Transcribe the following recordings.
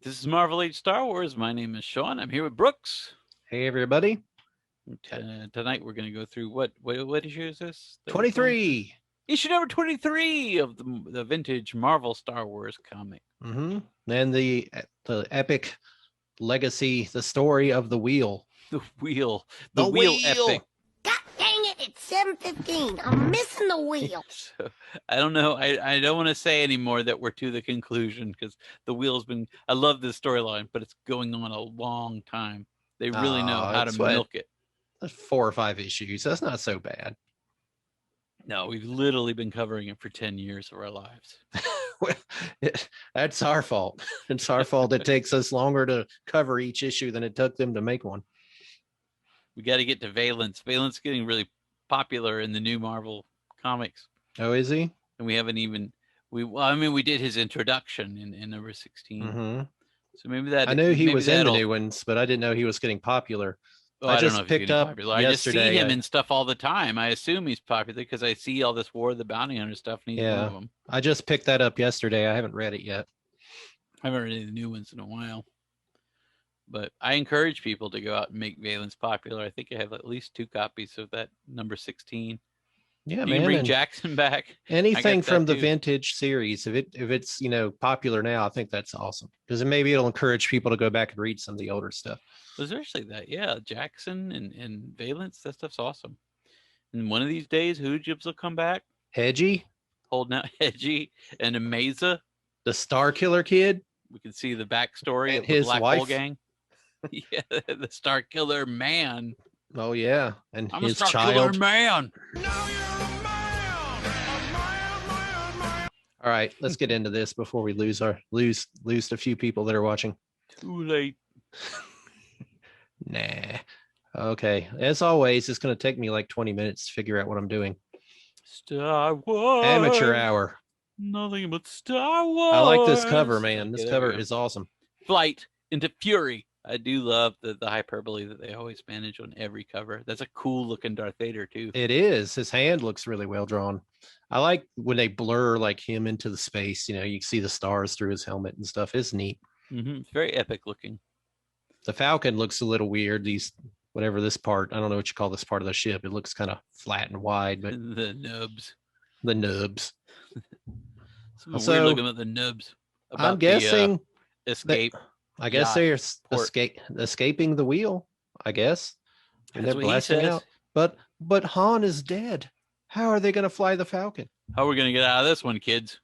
This is Marvel Age Star Wars. My name is Sean. I'm here with Brooks. Hey, everybody. Tonight we're going to go through what issue is this? 23. Issue number 23 of the vintage Marvel Star Wars comic. Mm-hmm. And the epic legacy, the story of the wheel. The wheel epic. God dang it, it's 7:15. I'm missing the wheel. So, I don't know. I don't want to say anymore that we're to the conclusion because the wheel's been. I love this storyline, but it's going on a long time. They really know how to milk it. That's 4 or 5 issues. That's not so bad. No, we've literally been covering it for 10 years of our lives. Well, that's our fault. It's our fault. It takes us longer to cover each issue than it took them to make one. We got to get to Valence. Valence getting really popular in the new Marvel comics. Oh, is he? And we haven't even we did his introduction in number 16. Mm-hmm. So maybe that I knew he was in the new ones, but I didn't know he was getting popular. Oh, I just picked up popular. I just see him in stuff all the time. I assume he's popular because I see all this War of the Bounty Hunter stuff. And he's one of them. I just picked that up yesterday. I haven't read it yet. I haven't read any of the new ones in a while. But I encourage people to go out and make Valence popular. I think I have at least 2 copies of that number 16. Yeah, you can bring Jackson back. Anything from the vintage series, if it's popular now, I think that's awesome because maybe it'll encourage people to go back and read some of the older stuff. Well, especially that, yeah, Jackson and Valence, that stuff's awesome. And one of these days, Hoojibs will come back. Hedgie, holding out Hedgie and Ameza, the Star Killer kid. We can see the backstory of his the Black wife. Hole Gang. Yeah, the Star Killer man. Oh yeah, and I'm his a Star child. Killer man. Now you're a man. All right, let's get into this before we lose a few people that are watching. Too late. Nah. Okay. As always, it's going to take me like 20 minutes to figure out what I'm doing. Star Wars. Amateur hour. Nothing but Star Wars. I like this cover, man. This cover is awesome. Flight into Fury. I do love the hyperbole that they always manage on every cover. That's a cool looking Darth Vader too. It is. His hand looks really well drawn. I like when they blur like him into the space. You can see the stars through his helmet and stuff. It's neat. Mm-hmm. It's very epic looking. The Falcon looks a little weird. Whatever this part, I don't know what you call this part of the ship. It looks kind of flat and wide, but the nubs. So, weird looking at the nubs. I'm guessing escape. I guess they're escaping the wheel. I guess, and they're blasting out. But Han is dead. How are they going to fly the Falcon? How are we going to get out of this one, kids?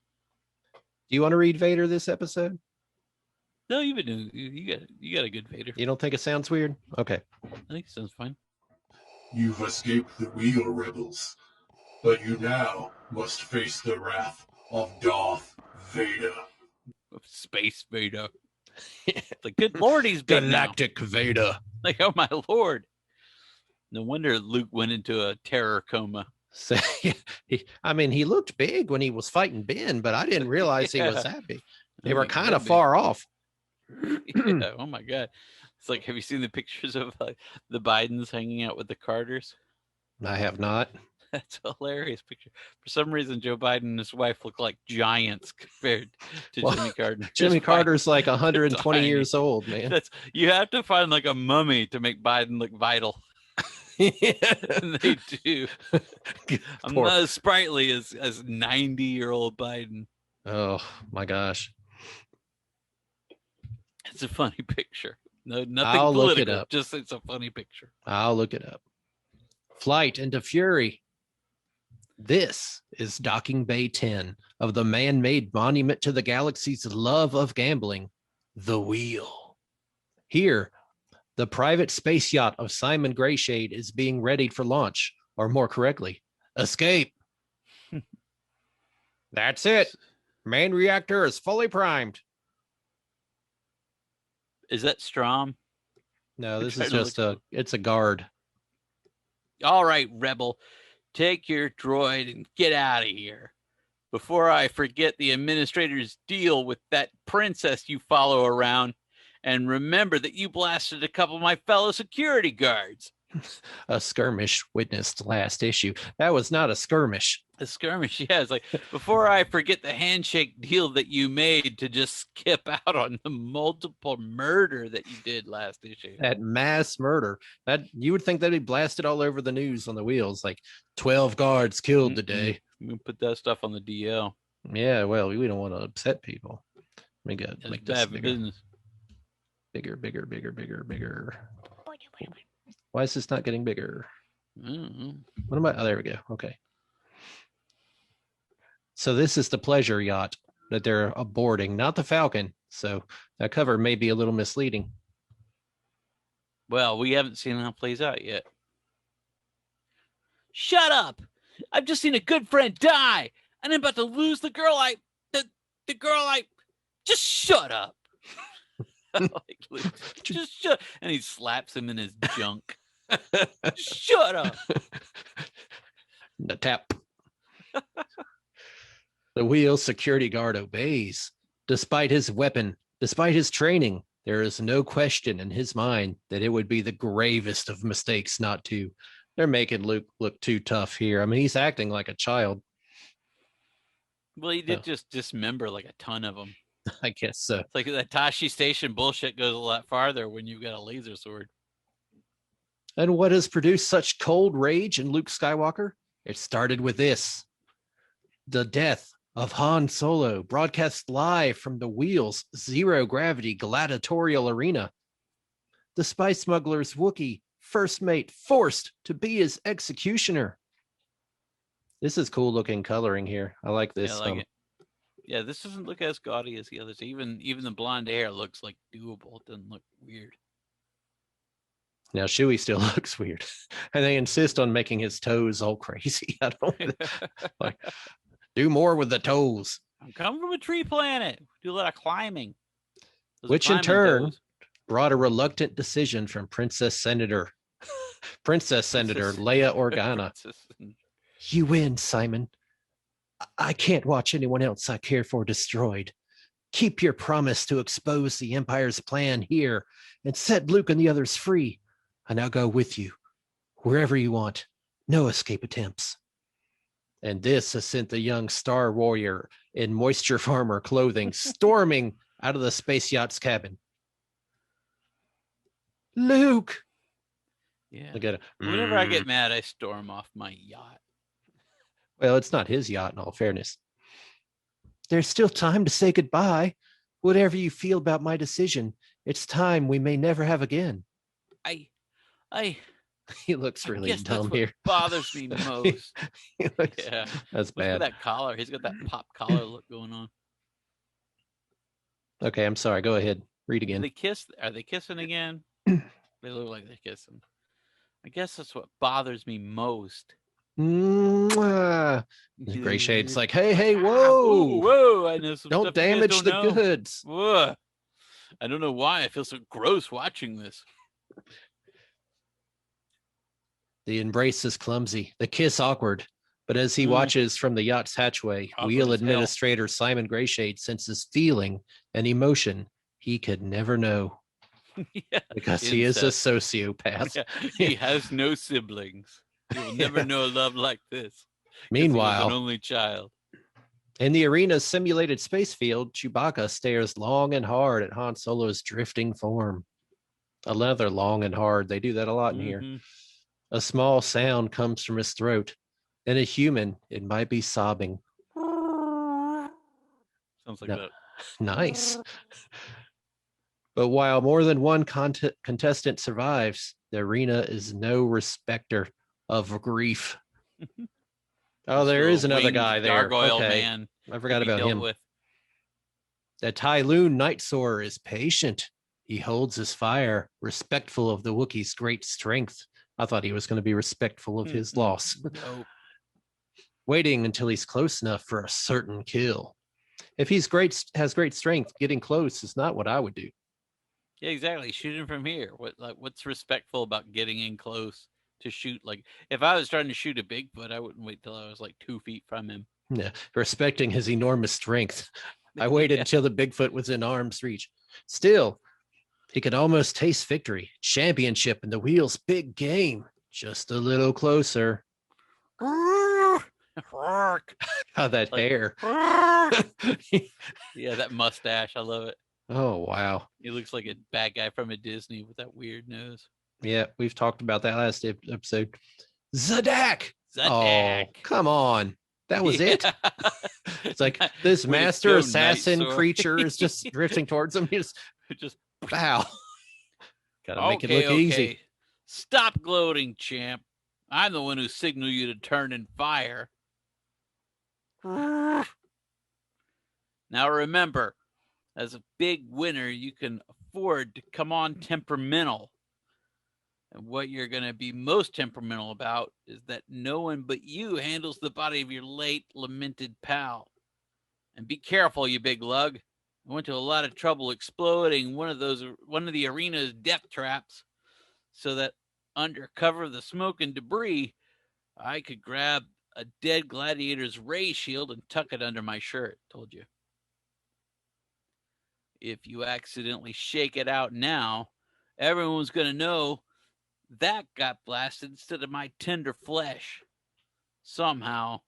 Do you want to read Vader this episode? No, you got a good Vader. You don't think it sounds weird? Okay. I think it sounds fine. You've escaped the wheel, rebels, but you now must face the wrath of Darth Vader. Space Vader. Like, good lord, he's big Galactic now. Vader. Like, oh my lord. No wonder Luke went into a terror coma. So, he looked big when he was fighting Ben, but I didn't realize he was that big. They were kind of far off. Yeah, oh my god. It's like, have you seen the pictures of the Bidens hanging out with the Carters? I have not. That's a hilarious picture. For some reason, Joe Biden and his wife look like giants compared to Jimmy Carter. Jimmy Carter's like 120 years old, man. You have to find like a mummy to make Biden look vital. And they do. I'm not as sprightly as 90-year-old Biden. Oh my gosh. It's a funny picture. No, nothing I'll political. Look it up. Just it's a funny picture. I'll look it up. Flight into Fury. This is Docking Bay 10 of the man-made monument to the galaxy's love of gambling, the Wheel. Here, the private space yacht of Simon Grayshade is being readied for launch, or more correctly, escape. That's it. Main reactor is fully primed. Is that Strom? No, this is just it's a guard. All right, Rebel, take your droid and get out of here before I forget the administrator's deal with that princess you follow around. And remember that you blasted a couple of my fellow security guards. A skirmish witnessed last issue. That was not a skirmish. A skirmish, yeah. It's like, before I forget the handshake deal that you made to just skip out on the multiple murder that you did last issue. That mass murder. That you would think that'd be blasted all over the news on the wheels, like 12 guards killed today. We put that stuff on the DL. Yeah, well, we don't want to upset people. Make this bigger. Business. Bigger. Why is this not getting bigger? What am I? Oh, there we go. Okay. So this is the pleasure yacht that they're boarding, not the Falcon. So that cover may be a little misleading. Well, we haven't seen how it plays out yet. Shut up! I've just seen a good friend die, and I'm about to lose the girl the girl I. Just shut up. Just shut. And he slaps him in his junk. Shut up. The tap. The wheel security guard obeys. Despite his weapon, despite his training, there is no question in his mind that it would be the gravest of mistakes not to. They're making Luke look too tough here. I mean, he's acting like a child. Well, he did just dismember like a ton of them. I guess so. It's like that Tashi Station bullshit goes a lot farther when you've got a laser sword. And what has produced such cold rage in Luke Skywalker? It started with this. The death of Han Solo, broadcast live from the Wheels zero-gravity gladiatorial arena. The spy smuggler's Wookiee first mate forced to be his executioner. This is cool-looking coloring here. I like this. Yeah, I like it. Yeah, this doesn't look as gaudy as the others. Even the blonde hair looks like doable. It doesn't look weird. Now Chewie still looks weird, and they insist on making his toes all crazy. I don't like do more with the toes. I'm coming from a tree planet. Do a lot of climbing. Which in turn brought a reluctant decision from Princess Senator Leia Organa. You win, Simon. I can't watch anyone else I care for destroyed. Keep your promise to expose the Empire's plan here and set Luke and the others free. And I'll go with you wherever you want. No escape attempts. And this has sent the young Star Warrior in moisture farmer clothing storming out of the space yacht's cabin. Luke! Yeah. Look at it. Whenever I get mad, I storm off my yacht. Well, it's not his yacht, in all fairness. There's still time to say goodbye. Whatever you feel about my decision, it's time we may never have again. He looks really dumb here. Bothers me most. Yeah, that's bad. Look at that collar. He's got that pop collar look going on. Okay, I'm sorry. Go ahead. Read again. Are they kissing again? They look like they're kissing. I guess that's what bothers me most. Grayshade's like, hey, whoa, whoa! I know some don't stuff damage the goods. Whoa. I don't know why I feel so gross watching this. The embrace is clumsy, the kiss awkward, but as he watches from the yacht's hatchway, Wheel Administrator Simon Grayshade senses feeling and emotion he could never know. Yeah, because he is a sociopath. Yeah, he has no siblings. You will never know a love like this. Meanwhile, an only child. In the arena's simulated space field, Chewbacca stares long and hard at Han Solo's drifting form. Another long and hard. They do that a lot in here. A small sound comes from his throat. And a human, it might be sobbing. Sounds like that. Nice. But while more than one contestant survives, the arena is no respecter of grief. Oh, there is another guy there. Gargoyle man. I forgot about him. The Tyloon Night Soarer is patient. He holds his fire, respectful of the Wookiee's great strength. I thought he was going to be respectful of his loss. No. Waiting until he's close enough for a certain kill. If he's has great strength, getting close is not what I would do. Yeah, exactly. Shoot him from here. What's respectful about getting in close to shoot? Like, if I was trying to shoot a Bigfoot, I wouldn't wait till I was like 2 feet from him. Yeah, respecting his enormous strength. I waited until the Bigfoot was in arm's reach. Still, He could almost taste victory, championship, and the wheel's big game. Just a little closer. Oh, that hair. Yeah, that mustache. I love it. Oh, wow. He looks like a bad guy from a Disney with that weird nose. Yeah, we've talked about that last episode. Zadak! Zadak! Oh, come on. That was it? It's like this master assassin creature is just drifting towards him. Just pow. Gotta make it look easy. Stop gloating, champ. I'm the one who signaled you to turn and fire. Now remember, as a big winner, you can afford to come on temperamental. And what you're going to be most temperamental about is that no one but you handles the body of your late lamented pal. And be careful, you big lug. I went to a lot of trouble exploding one of the arena's death traps so that under cover of the smoke and debris, I could grab a dead gladiator's ray shield and tuck it under my shirt. Told you. If you accidentally shake it out now, everyone's going to know that got blasted instead of my tender flesh. Somehow,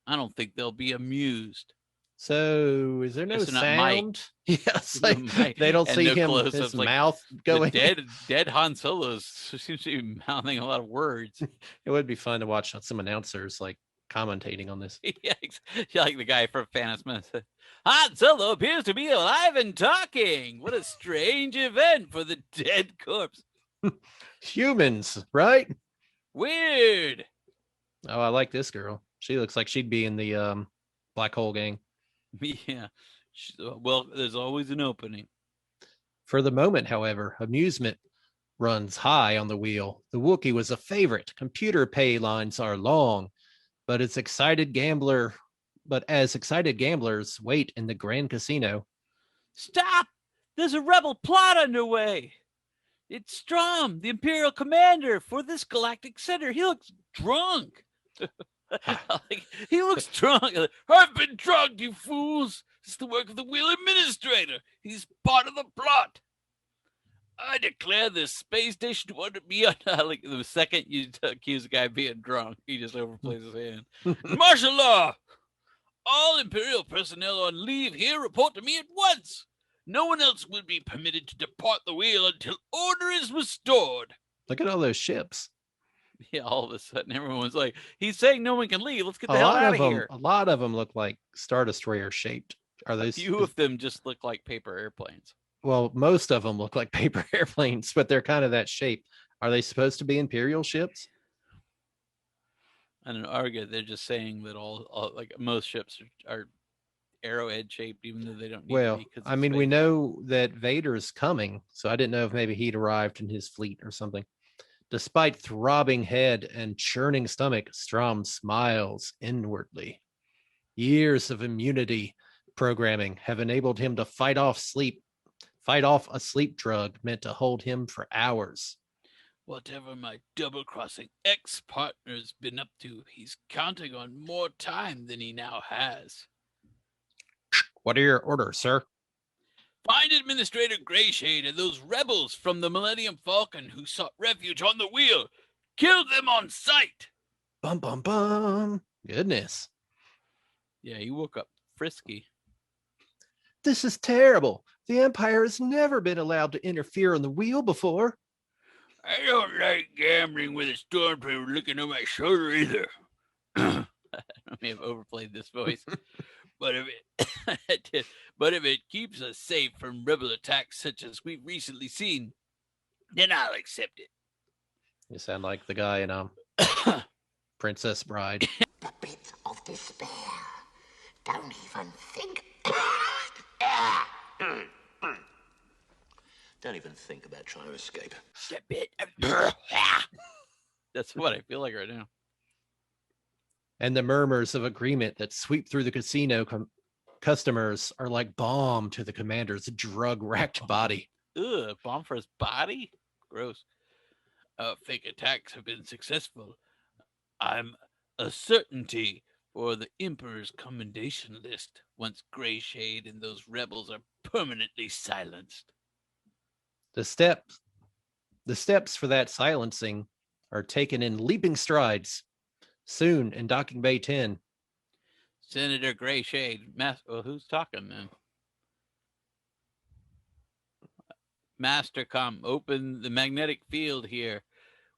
I don't think they'll be amused. So, is there no sound? Yes, like they don't see him, his mouth going. Dead Han Solo seems to be mouthing a lot of words. It would be fun to watch some announcers like commentating on this. Yeah, like the guy from Phantom Menace. Han Solo appears to be alive and talking. What a strange event for the dead corpse. Humans, right? Weird. Oh, I like this girl. She looks like she'd be in the Black Hole Gang. Yeah. Well, there's always an opening. For the moment, however, amusement runs high on the wheel. The Wookiee was a favorite. Computer pay lines are long, but as excited gamblers wait in the Grand Casino. Stop! There's a rebel plot underway. It's Strom, the Imperial commander for this galactic center. He looks drunk. He looks drunk. I've been drugged, you fools. It's the work of the wheel administrator. He's part of the plot. I declare this space station to be like the second you accuse a guy of being drunk, he just overplays his hand. Martial law. All Imperial personnel on leave here report to me at once. No one else will be permitted to depart the wheel until order is restored. Look at all those ships. Yeah, all of a sudden, everyone's like, he's saying no one can leave. Let's get the hell out of here. A lot of them look like Star Destroyer shaped. Are those? A few of them just look like paper airplanes. Well, most of them look like paper airplanes, but they're kind of that shape. Are they supposed to be Imperial ships? I don't know, Arga, they're just saying that all like most ships are arrowhead shaped, even though they don't need to be. I mean, we know that Vader's coming, so I didn't know if maybe he'd arrived in his fleet or something. Despite throbbing head and churning stomach, Strom smiles inwardly. Years of immunity programming have enabled him to fight off a sleep drug meant to hold him for hours. Whatever my double-crossing ex-partner's been up to, he's counting on more time than he now has. What are your orders, sir? Find Administrator Grayshade and those rebels from the Millennium Falcon who sought refuge on the wheel. Kill them on sight. Bum, bum, bum. Goodness. Yeah, he woke up frisky. This is terrible. The Empire has never been allowed to interfere on the wheel before. I don't like gambling with a stormtrooper looking over my shoulder either. I may have overplayed this voice. But if it keeps us safe from rebel attacks such as we've recently seen, then I'll accept it. You sound like the guy in Princess Bride. The pit of despair. Don't even think. Don't even think about trying to escape. The pit of That's what I feel like right now. And the murmurs of agreement that sweep through the casino customers are like balm to the commander's drug-racked body. Ugh, balm for his body? Gross. Fake attacks have been successful. I'm a certainty for the Emperor's commendation list once Grayshade and those rebels are permanently silenced. The steps for that silencing are taken in leaping strides. Soon in Docking Bay 10, Senator Grayshade. Well, who's talking then? Mastercom, open the magnetic field here.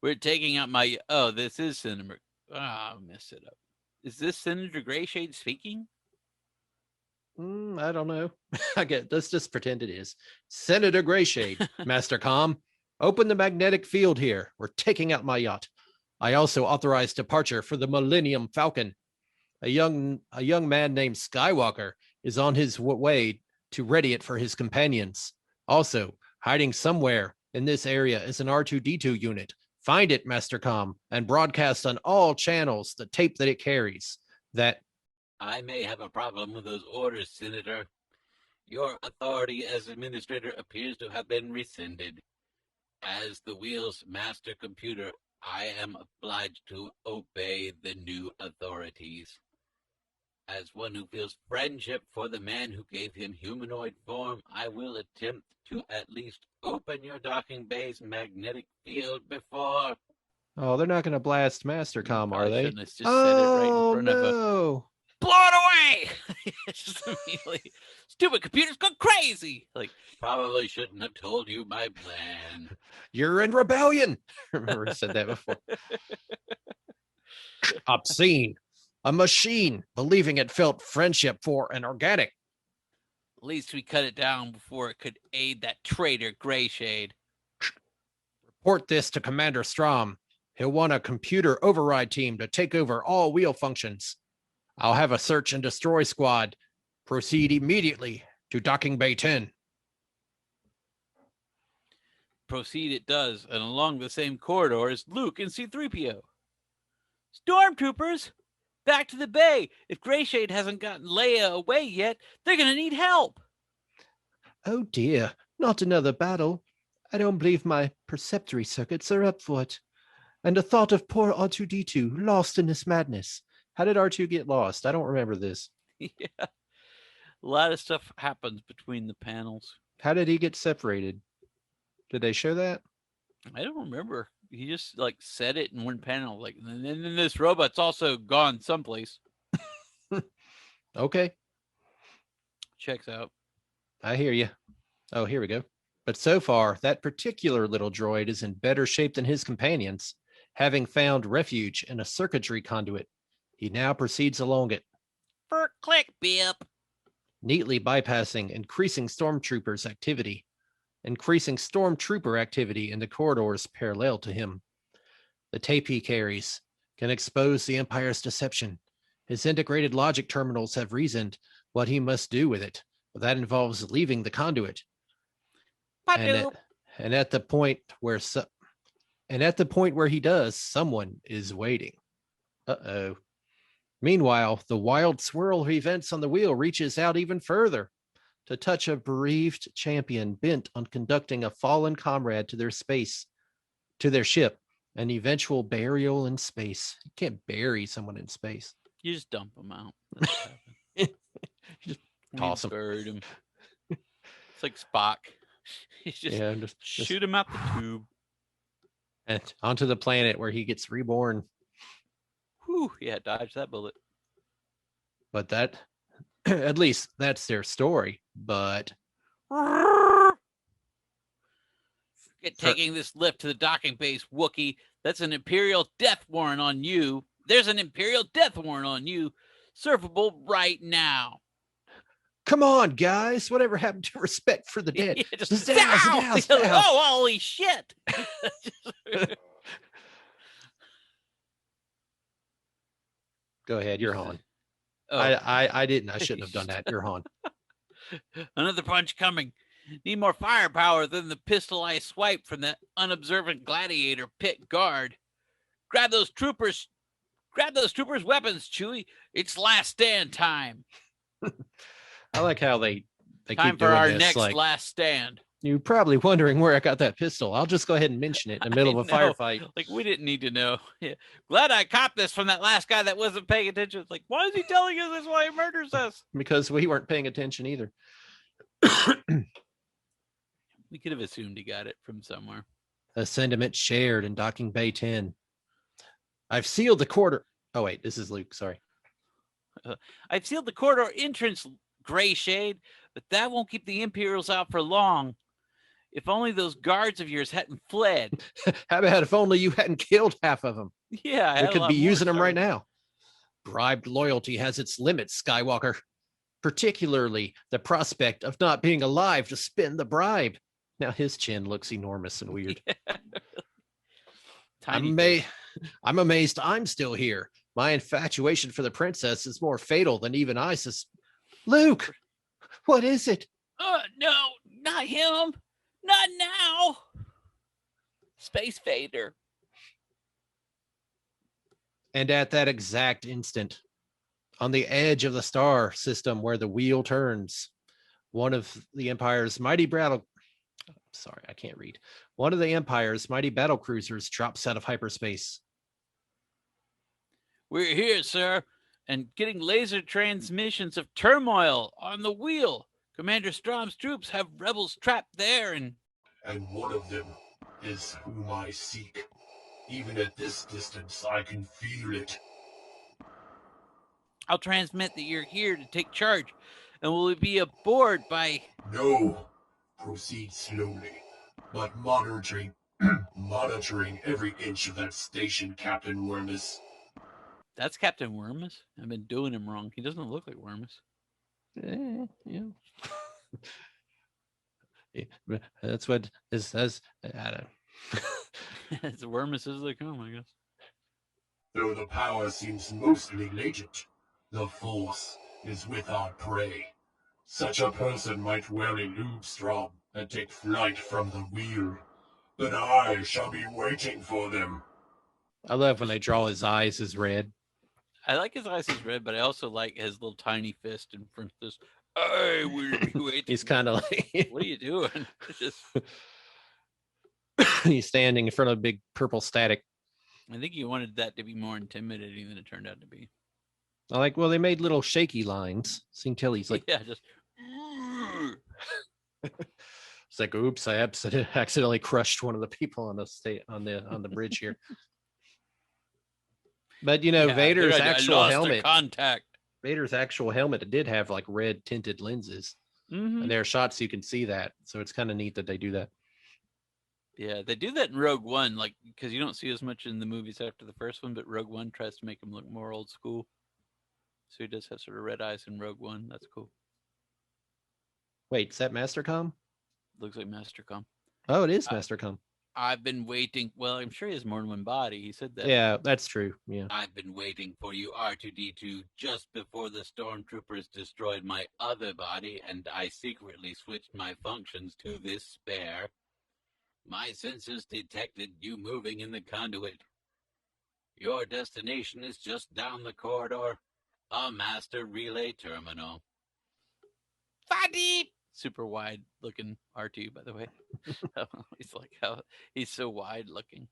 We're taking out my... Oh, this is Senator... I messed it up. Is this Senator Grayshade speaking? I don't know. Let's just pretend it is. Senator Grayshade, Mastercom, open the magnetic field here. We're taking out my yacht. I also authorized departure for the Millennium Falcon. A young man named Skywalker is on his way to ready it for his companions. Also, hiding somewhere in this area is an R2-D2 unit. Find it, Mastercom, and broadcast on all channels the tape that it carries. That I may have a problem with those orders, Senator. Your authority as administrator appears to have been rescinded. As the wheel's master computer, I am obliged to obey the new authorities. As one who feels friendship for the man who gave him humanoid form, I will attempt to at least open your docking bay's magnetic field before... Oh, they're not going to blast Mastercom, are they? Shouldn't have just said it right in front of a... Blow it away! Just immediately. Stupid computers go crazy! Like, probably shouldn't have told you my plan. You're in rebellion! Remember I said that before. Obscene. A machine, believing it felt friendship for an organic. At least we cut it down before it could aid that traitor Grayshade. Report this to Commander Strom. He'll want a computer override team to take over all wheel functions. I'll have a search and destroy squad. Proceed immediately to Docking Bay 10. Proceed it does, and along the same corridor is Luke and C-3PO. Stormtroopers! Back to the bay. If Grayshade hasn't gotten Leia away yet, they're going to need help. Oh dear, not another battle. I don't believe my perceptory circuits are up for it. And the thought of poor R2-D2 lost in this madness. How did R2 get lost? I don't remember this. Yeah. A lot of stuff happens between the panels. How did he get separated? Did they show that? I don't remember. He just like said it in one panel, like, and then this robot's also gone someplace. Okay. Checks out. I hear you. Oh, here we go. But so far, that particular little droid is in better shape than his companions, having found refuge in a circuitry conduit. He now proceeds along it. Click, beep. Neatly bypassing increasing stormtrooper activity in the corridors parallel to him. The tape he carries can expose the Empire's deception. His integrated logic terminals have reasoned what he must do with it, but that involves leaving the conduit. And at the point where he does, someone is waiting. Uh-oh. Meanwhile, the wild swirl of events on the wheel reaches out even further to touch a bereaved champion bent on conducting a fallen comrade to their ship, an eventual burial in space. You can't bury someone in space. You just dump them out. You just toss them. Bury him. It's like Spock. You just shoot him out the tube. And onto the planet where he gets reborn. Whew, yeah, dodge that bullet. But that, at least that's their story. But forget taking this lift to the docking base, Wookiee. That's an Imperial death warrant on you. There's an Imperial death warrant on you. Servable right now. Come on, guys. Whatever happened to respect for the dead? Yeah, just down. Oh, holy shit. Go ahead. You're Han. Oh. I didn't. I shouldn't have done that. You're Han. Another punch coming. Need more firepower than the pistol I swiped from that unobservant gladiator pit guard. Grab those troopers' weapons, Chewie. It's last stand time. I like how they time keep for doing our this, next like, last stand. You're probably wondering where I got that pistol. I'll just go ahead and mention it in the middle of a firefight. Like, we didn't need to know. Yeah. Glad I copped this from that last guy that wasn't paying attention. It's like, why is he telling us this while he murders us? Because we weren't paying attention either. We could have assumed he got it from somewhere. A sentiment shared in Docking Bay 10. I've sealed the corridor. Oh, wait, this is Luke. Sorry. I've sealed the corridor entrance, Grayshade, but that won't keep the Imperials out for long. If only those guards of yours hadn't fled. How about if only you hadn't killed half of them? Yeah, We could be using them right now. Bribed loyalty has its limits, Skywalker. Particularly the prospect of not being alive to spend the bribe. Now his chin looks enormous and weird. I'm amazed I'm still here. My infatuation for the princess is more fatal than even I Luke, what is it? No, not him. Not now. Space Vader. And at that exact instant, on the edge of the star system where the wheel turns, one of the Empire's mighty battle cruisers drops out of hyperspace. We're here, sir, and getting laser transmissions of turmoil on the wheel. Commander Strom's troops have rebels trapped there, and one of them is whom I seek. Even at this distance, I can feel it. I'll transmit that you're here to take charge, and will be aboard by... No. Proceed slowly, but monitoring every inch of that station, Captain Wormus. That's Captain Wormus? I've been doing him wrong. He doesn't look like Wormus. Yeah. That's what it says. I don't. As Wormus as they come, I guess. Though the power seems mostly latent, the Force is with our prey. Such a person might well elude Strom and take flight from the wheel, but I shall be waiting for them. I love when they draw his eyes as red. I like his eyes as red, but I also like his little tiny fist in front of this. Hey, we're waiting. He's kind of like... What are you doing? Just... He's standing in front of a big purple static. I think he wanted that to be more intimidating than it turned out to be. I like, well, they made little shaky lines. So you can tell he's like... Yeah, just... It's like, oops, I accidentally crushed one of the people on the bridge here. But Vader's actual helmet. Contact. Vader's actual helmet, it did have like red tinted lenses. Mm-hmm. And there are shots you can see that. So it's kind of neat that they do that. Yeah, they do that in Rogue One, like, because you don't see as much in the movies after the first one, but Rogue One tries to make him look more old school. So he does have sort of red eyes in Rogue One. That's cool. Wait, is that Mastercom? Looks like Mastercom. Oh, it is Mastercom. I've been waiting. Well, I'm sure he has more than one body. He said that. Yeah, that's true. Yeah. I've been waiting for you, R2-D2, just before the stormtroopers destroyed my other body, and I secretly switched my functions to this spare. My sensors detected you moving in the conduit. Your destination is just down the corridor, a master relay terminal. Fadi! Super wide looking R2, by the way. He's like, how he's so wide looking.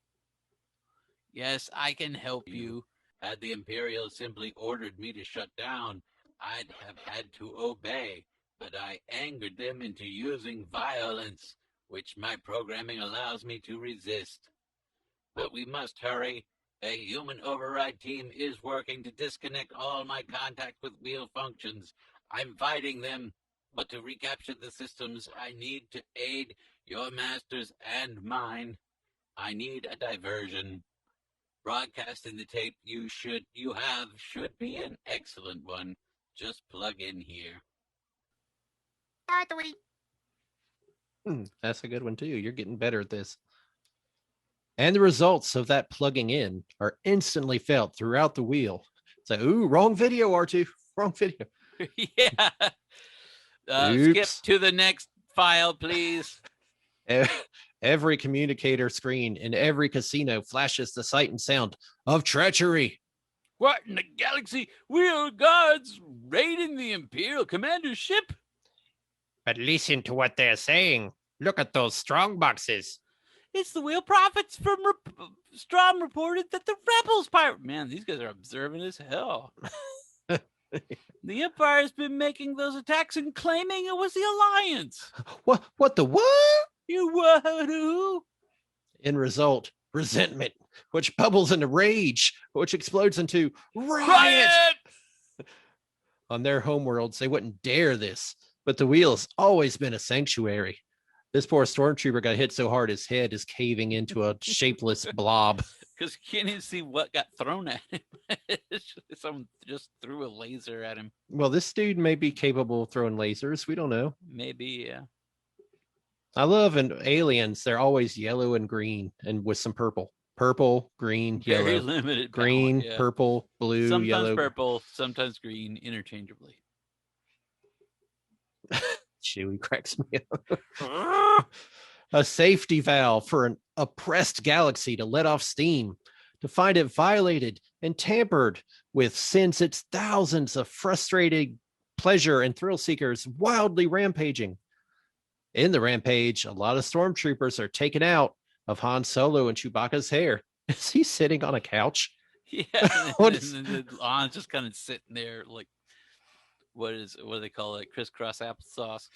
Yes, I can help you. Had the Imperials simply ordered me to shut down, I'd have had to obey, but I angered them into using violence, which my programming allows me to resist. But we must hurry. A human override team is working to disconnect all my contact with wheel functions. I'm fighting them. But to recapture the systems, I need to aid your masters and mine. I need a diversion. Broadcasting the tape you have should be an excellent one. Just plug in here. That's a good one too. You're getting better at this. And the results of that plugging in are instantly felt throughout the wheel. It's like, ooh, wrong video, R2. Wrong video. Yeah. Skip to the next file, please. Every communicator screen in every casino flashes the sight and sound of treachery. What in the galaxy? We're guards raiding the Imperial commander's ship. But listen to what they're saying. Look at those strong boxes. It's the wheel prophets from Strom reported that the rebels pirate. Man, these guys are observant as hell. The Empire's been making those attacks and claiming it was the Alliance. What the what? You what? In result, resentment, which bubbles into rage, which explodes into riot. Riot! On their homeworlds, they wouldn't dare this, but the wheel's always been a sanctuary. This poor stormtrooper got hit so hard his head is caving into a shapeless blob. Because you can't even see what got thrown at him. Someone just threw a laser at him. Well, this dude may be capable of throwing lasers. We don't know. Maybe, yeah. I love in aliens, they're always yellow and green and with some purple. Purple, green, Very yellow. limited. Green, palette, yeah. purple, blue, sometimes yellow. purple, sometimes green, interchangeably. Chewie cracks me up. A safety valve for an oppressed galaxy to let off steam, to find it violated and tampered with sends its thousands of frustrated pleasure and thrill seekers wildly rampaging. In the rampage, a lot of stormtroopers are taken out of Han Solo and Chewbacca's hair. Is he sitting on a couch? Yeah, What and is- then Han's just kind of sitting there like, what do they call it? Crisscross applesauce.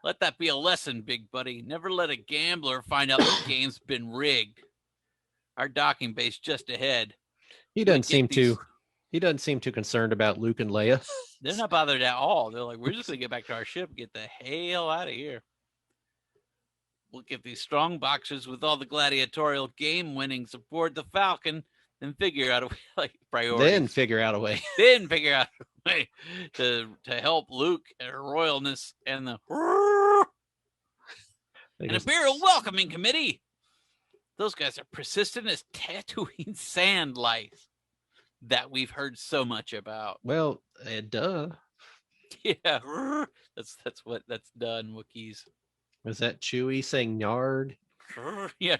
Let that be a lesson, big buddy. Never let a gambler find out the game's been rigged. Our docking base just ahead. He doesn't get seem these- too. He doesn't seem too concerned about Luke and Leia. They're not bothered at all. They're like, we're just gonna get back to our ship and get the hell out of here. We'll get these strong boxers with all the gladiatorial game winnings aboard the Falcon, then figure out a way, like priorities. Then figure out a way. Then figure out a way to help Luke and her royalness and the They an just- imperial welcoming committee. Those guys are persistent as Tatooine sand lice that we've heard so much about. Well, duh. Yeah, that's done. Wookiees. Was that Chewie saying "yard"? Yeah.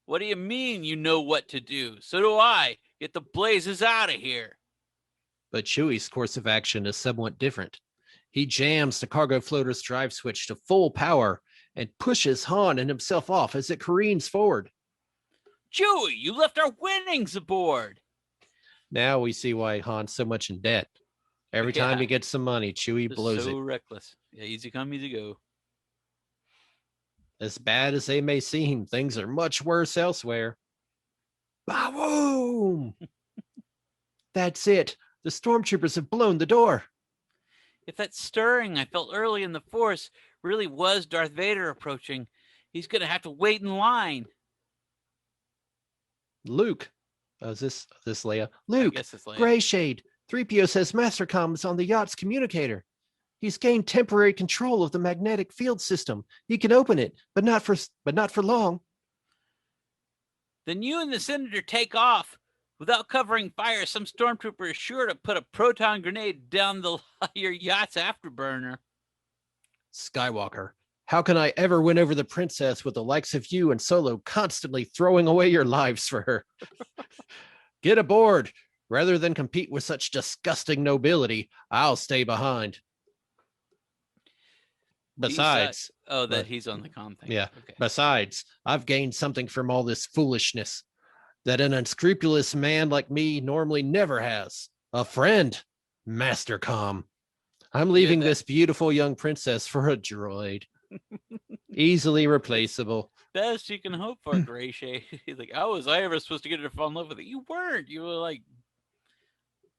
What do you mean you know what to do? So do I. Get the blazes out of here. But Chewie's course of action is somewhat different. He jams the cargo floater's drive switch to full power and pushes Han and himself off as it careens forward. Chewie, you left our winnings aboard. Now we see why Han's so much in debt. Every time Yeah. he gets some money, Chewie Just blows so it. reckless. Yeah, easy come, easy go. As bad as they may seem, things are much worse elsewhere. Boom! That's it. The stormtroopers have blown the door. If that stirring I felt early in the Force really was Darth Vader approaching, he's going to have to wait in line. Luke. Is this Leia? I Luke, guess it's like, Grayshade. 3PO says Mastercom is on the yacht's communicator. He's gained temporary control of the magnetic field system. He can open it, but not for long. then you and the Senator take off. Without covering fire, some stormtrooper is sure to put a proton grenade down your yacht's afterburner. Skywalker, how can I ever win over the princess with the likes of you and Solo constantly throwing away your lives for her? Get aboard. Rather than compete with such disgusting nobility, I'll stay behind. Besides, Oh, that but- he's on the comm thing. yeah. Okay. Besides, I've gained something from all this foolishness that an unscrupulous man like me normally never has. A friend, Mastercom. I'm leaving that- this beautiful young princess for a droid. Easily replaceable. Best you can hope for, Grayshade. He's like, how was I ever supposed to get her to fall in love with it? You weren't. You were like,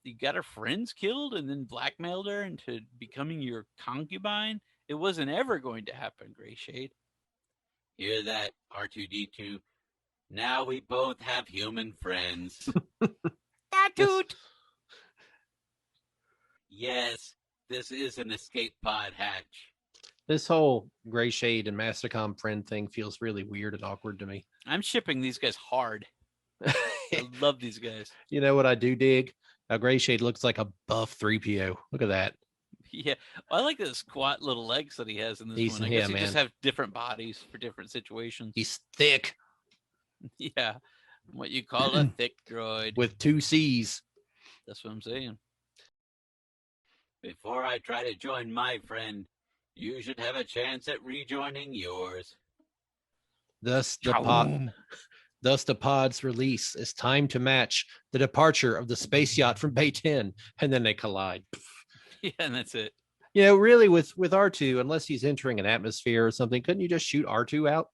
you got her friends killed and then blackmailed her into becoming your concubine. It wasn't ever going to happen, Grayshade. Hear that, R2D2? Now we both have human friends. Toot! Yes, this is an escape pod hatch. This whole Grayshade and Mastercom friend thing feels really weird and awkward to me. I'm shipping these guys hard. I love these guys. You know what I do dig? How Grayshade looks like a buff 3PO. Look at that. Yeah, I like the squat little legs that he has in this He's- one. I yeah, guess he just man. have different bodies for different situations. He's thick Yeah, what you call a thick droid. with 2 C's. That's what I'm saying. Before I try to join my friend, you should have a chance at rejoining yours. Thus the pod's release is timed to match the departure of the space yacht from Bay 10, and then they collide. Yeah, and that's it. You know, really, with R2, unless he's entering an atmosphere or something, couldn't you just shoot R2 out?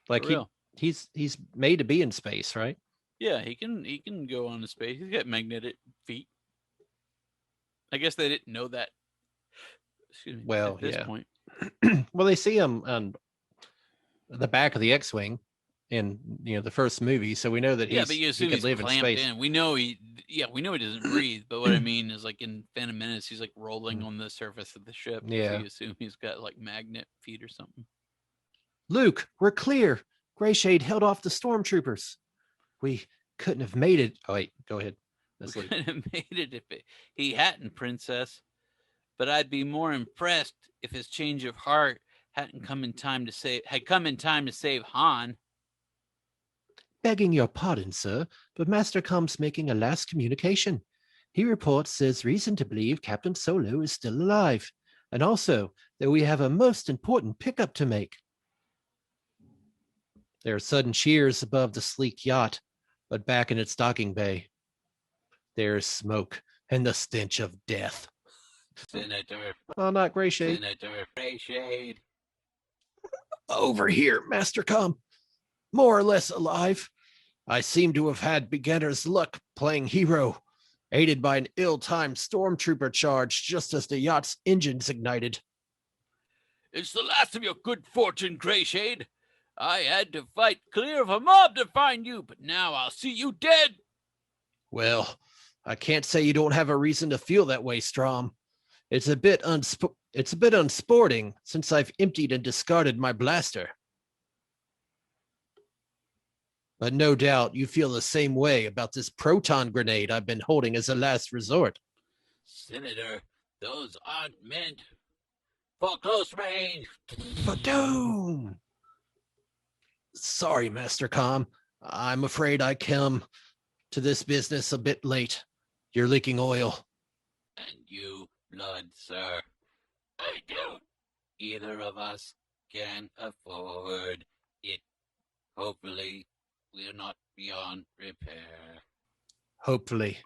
Like For real. he's made to be in space, right? Yeah, he can go on to space. He's got magnetic feet. I guess they didn't know that. Excuse me. Well, at this yeah. point. Well, they see him on the back of the X-wing in the first movie, so we know that Yeah, but you he assume could he's live in clamped space. in. We know he doesn't breathe, but what I mean is like in Phantom Menace, he's like rolling on the surface of the ship. Yeah. So you assume he's got like magnet feet or something. Luke, we're clear. Grayshade held off the stormtroopers. We couldn't have made it. Oh wait, go ahead. We That's Luke. couldn't have made it if he hadn't, Princess. But I'd be more impressed if his change of heart had come in time to save Han. Begging your pardon, sir, but Master Com's making a last communication. He reports there's reason to believe Captain Solo is still alive, and also that we have a most important pickup to make. There are sudden cheers above the sleek yacht, but back in its docking bay, there's smoke and the stench of death. Senator. Oh, not Grayshade. Senator Grayshade. Over here, Master Com. More or less alive. I seem to have had beginner's luck playing hero, aided by an ill-timed stormtrooper charge just as the yacht's engines ignited. It's the last of your good fortune, Grayshade. I had to fight clear of a mob to find you, but now I'll see you dead. Well, I can't say you don't have a reason to feel that way, Strom. It's a bit unsporting since I've emptied and discarded my blaster. But no doubt you feel the same way about this proton grenade I've been holding as a last resort. Senator, those aren't meant for close range. Ba-doom! Sorry, Master Com. I'm afraid I come to this business a bit late. You're leaking oil. And you, blood, sir. I don't. Either of us can afford it. Hopefully, we're not beyond repair. Hopefully.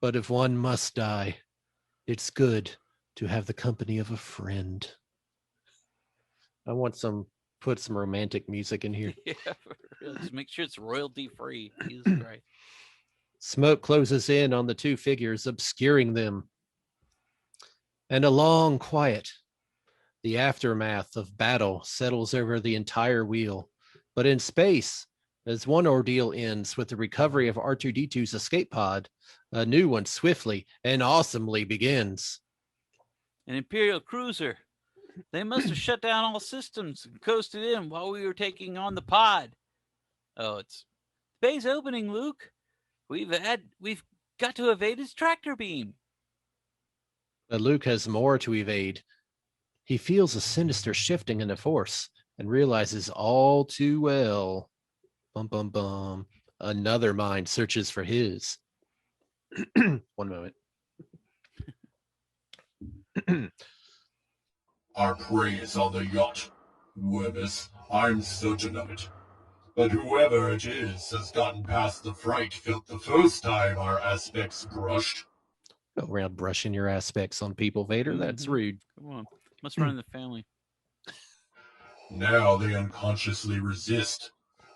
But if one must die, it's good to have the company of a friend. I want put some romantic music in here. Yeah, just make sure it's royalty free. Jesus Christ. Smoke closes in on the two figures, obscuring them. And a long quiet. The aftermath of battle settles over the entire wheel. But in space, as one ordeal ends with the recovery of R2-D2's escape pod, a new one swiftly and awesomely begins. An Imperial cruiser. They must have shut down all systems and coasted in while we were taking on the pod. Oh, it's bay's opening, Luke. We've got to evade his tractor beam. But Luke has more to evade. He feels a sinister shifting in the force and realizes all too well. Bum, bum, bum. Another mind searches for his. One moment. Our prey is on the yacht. Webis, I'm certain of it. But whoever it is has gotten past the fright felt the first time our aspects brushed. Go around brushing your aspects on people, Vader. That's rude. Come on. Must run in the family. Now they unconsciously resist.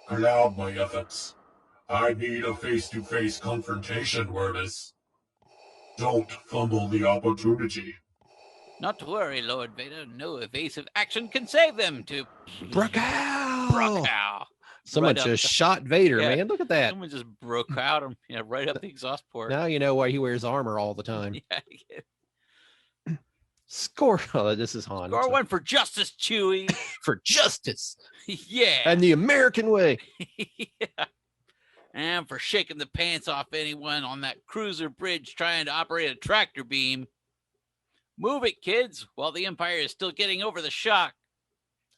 Cloud my efforts. I need a face-to-face confrontation, Webis. Don't fumble the opportunity. Not to worry, Lord Vader. No evasive action can save them. To Brokow! Someone Right just shot Vader, Yeah. man. Look at that. Someone just broke out him. Yeah, right up the exhaust port. Now you know why he wears armor all the time. Yeah. Score. Oh, this is Han. Score one for justice, Chewie. For justice Yeah. and the American way. Yeah. And for shaking the pants off anyone on that cruiser bridge trying to operate a tractor beam. Move it, kids, while the Empire is still getting over the shock.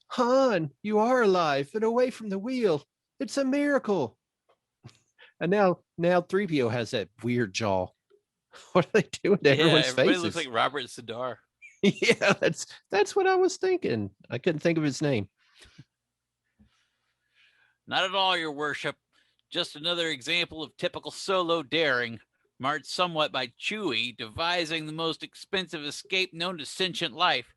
Han, you are alive and away from the wheel. It's a miracle. And now 3PO has that weird jaw. What are they doing to everyone's everybody faces? looks like Robert Sadar. Yeah, that's what I was thinking. I couldn't think of his name. Not at all, your worship. Just another example of typical Solo daring. marked somewhat by Chewie devising the most expensive escape known to sentient life.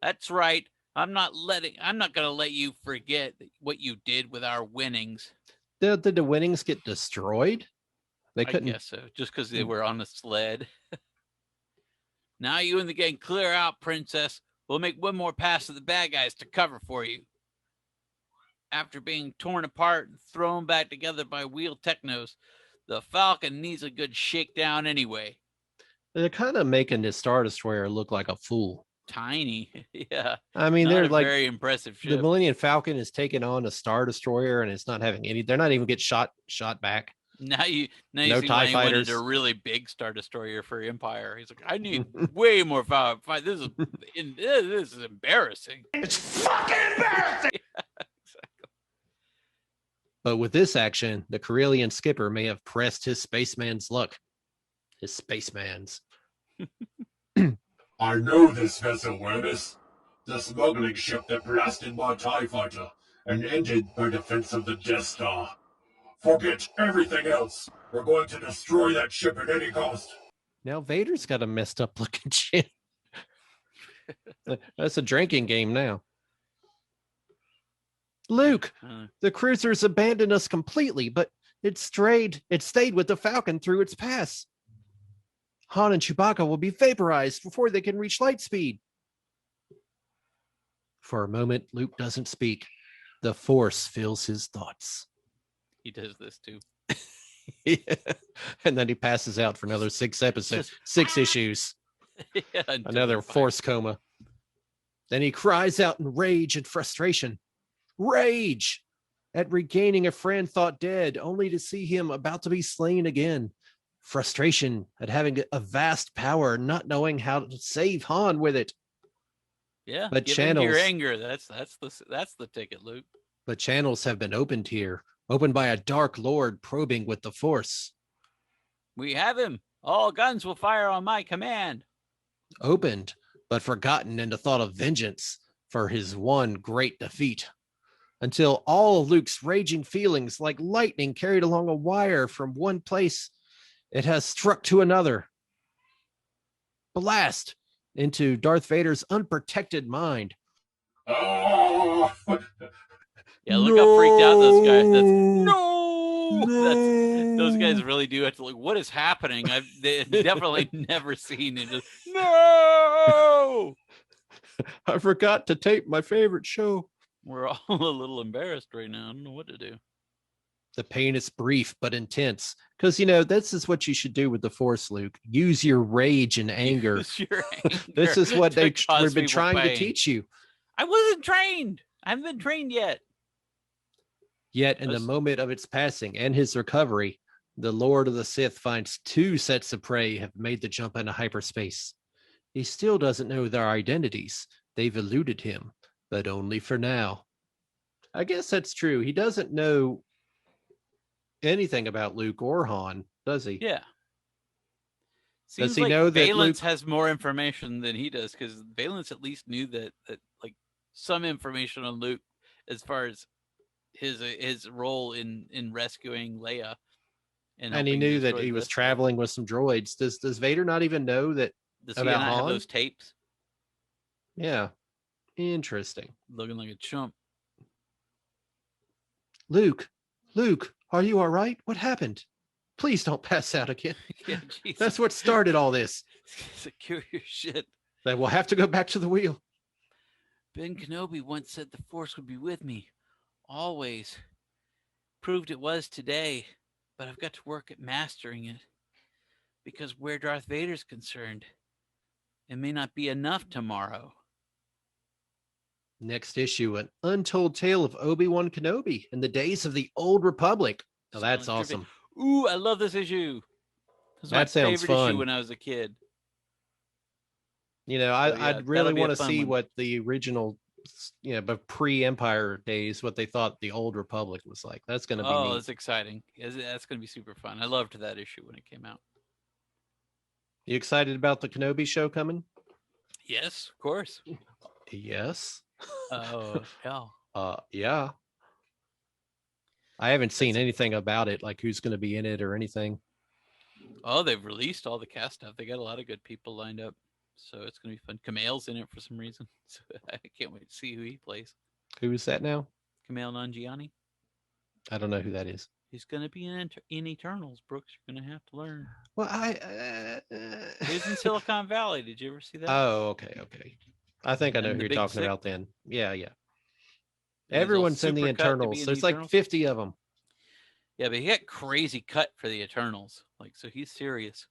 That's right. I'm not going to let you forget what you did with our winnings. Did the winnings get destroyed? They couldn't. I guess so, just because they were on a sled. Now you and the gang clear out, Princess. We'll make one more pass at the bad guys to cover for you. After being torn apart and thrown back together by wheel technos, the Falcon needs a good shakedown anyway. They're kind of making the Star Destroyer look like a fool. Tiny, yeah. I mean, Not they're a like very impressive ship. the Millennium Falcon is taking on a Star Destroyer, and it's not having any. They're not even get shot back. Now you No see TIE why he wanted fighters. a really big Star Destroyer for Empire. He's like, I need way more fire. This is embarrassing. It's fucking embarrassing! But with this action, the Corellian skipper may have pressed his spaceman's luck. His spaceman's. I know this vessel, Wormus. The smuggling ship that blasted my TIE fighter and ended my defense of the Death Star. Forget everything else. We're going to destroy that ship at any cost. Now Vader's got a messed up looking chin. That's a drinking game now. Luke, the cruisers abandoned us completely, but it stayed with the Falcon through its pass. Han and Chewbacca will be vaporized before they can reach light speed. For a moment, Luke doesn't speak. The Force fills his thoughts. He does this too. Yeah. And then he passes out for another 6 episodes, 6 issues. Yeah, Another Force coma. Then he cries out in rage and frustration. Rage at regaining a friend thought dead, only to see him about to be slain again. Frustration at having a vast power, not knowing how to save Han with it. Yeah, but give in to your channels- anger. That's the ticket, Luke. But channels have been opened here, opened by a Dark Lord probing with the Force. We have him. All guns will fire on my command. Opened, but forgotten in the thought of vengeance for his one great defeat. Until all of Luke's raging feelings, like lightning carried along a wire from one place, it has struck to another. Blast into Darth Vader's unprotected mind. Oh! Yeah, look how freaked out those guys. Those guys really do have to look. What is happening? They've definitely never seen it. Just, no! I forgot to tape my favorite show. We're all a little embarrassed right now. I don't know what to do. The pain is brief but intense. Because, this is what you should do with the Force, Luke. Use your rage and anger. Use your anger This is what to they've cause been people trying to pain. teach you. I wasn't trained. I haven't been trained yet. Yet in the moment of its passing and his recovery, the Lord of the Sith finds 2 sets of prey have made the jump into hyperspace. He still doesn't know their identities. They've eluded him, but only for now. I guess that's true. He doesn't know anything about Luke or Han, does he? Yeah. Seems Does he like know that Valence Luke... has more information than he does, because Valence at least knew that like some information on Luke as far as his role in rescuing Leia. And he knew that he was traveling with some droids. Does Vader not even know that Does he about not have Han? those tapes? Yeah. Interesting. Looking like a chump. Luke, are you all right? What happened? Please don't pass out again. Yeah, Jesus. That's what started all this. Secure your shit. Then we'll have to go back to the wheel. Ben Kenobi once said the Force would be with me. Always. Proved it was today. But I've got to work at mastering it. Because where Darth Vader's concerned, it may not be enough tomorrow. Next issue, an untold tale of Obi-Wan Kenobi in the days of the Old Republic. Now that's Silent awesome. trivia. Ooh, I love this issue. This was my That sounds favorite fun. issue when I was a kid. I'd that'll really be a want to fun see one. what the original, but pre-Empire days, what they thought the Old Republic was like. That's going to be neat. That's exciting. That's going to be super fun. I loved that issue when it came out. You excited about the Kenobi show coming? Yes, of course. Yes. Oh, yeah. Yeah. I haven't seen anything about it, like who's going to be in it or anything. Oh, they've released all the cast stuff. They got a lot of good people lined up, so it's gonna be fun. Kumail's in it for some reason, so I can't wait to see who he plays. Who is that now? Kumail Nanjiani. I don't know who that is. He's gonna be in Eternals. Brooks, you're gonna have to learn. Well, He was in Silicon Valley. Did you ever see that? Oh, okay. I think I know And who the you're Big talking Sick? about then. Yeah. And he's all Everyone's in the super cut to be Eternals. in There's the like Eternals? 50 of them. Yeah, but he got crazy cut for the Eternals. Like, so he's serious.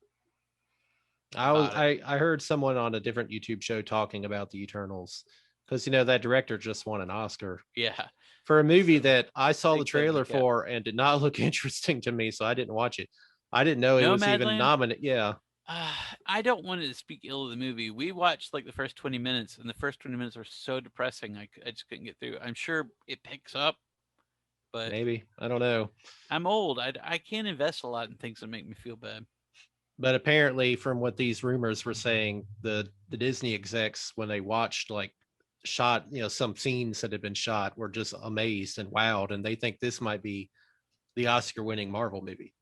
I heard someone on a different YouTube show talking about the Eternals because that director just won an Oscar Yeah. for a movie that I saw the Big trailer Sick, yeah. for and did not look interesting to me, so I didn't watch it. I didn't know it was even Nomadland? nominated. Yeah. I don't want to speak ill of the movie. We watched like the first 20 minutes, and the first 20 minutes were so depressing. I just couldn't get through. I'm sure it picks up, but Maybe. I don't know. I'm old. I can't invest a lot in things that make me feel bad. But apparently, from what these rumors were saying, the Disney execs, when they watched shot, some scenes that had been shot, were just amazed and wowed, and they think this might be the Oscar-winning Marvel movie.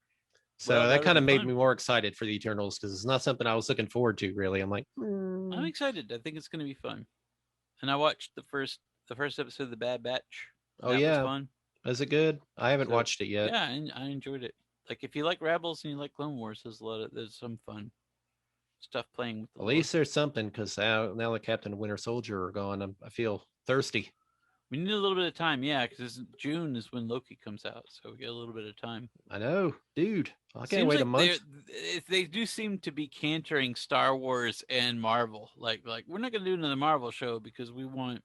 So Well, that kind of that'll be made fun. me more excited for the Eternals because it's not something I was looking forward to really. I'm like, I'm excited. I think it's going to be fun. And I watched the first episode of The Bad Batch. oh That yeah, was fun. is it good? I haven't So, watched it yet. Yeah, I enjoyed it. Like if you like Rebels and you like Clone Wars, there's some fun stuff playing with the At Lord. least there's something because now the Captain and Winter Soldier are gone. I feel thirsty. We need a little bit of time, yeah, because June is when Loki comes out, so we get a little bit of time. I know, dude. I can't Seems wait like a month. they do seem to be cantering Star Wars and Marvel. Like we're not going to do another Marvel show because we want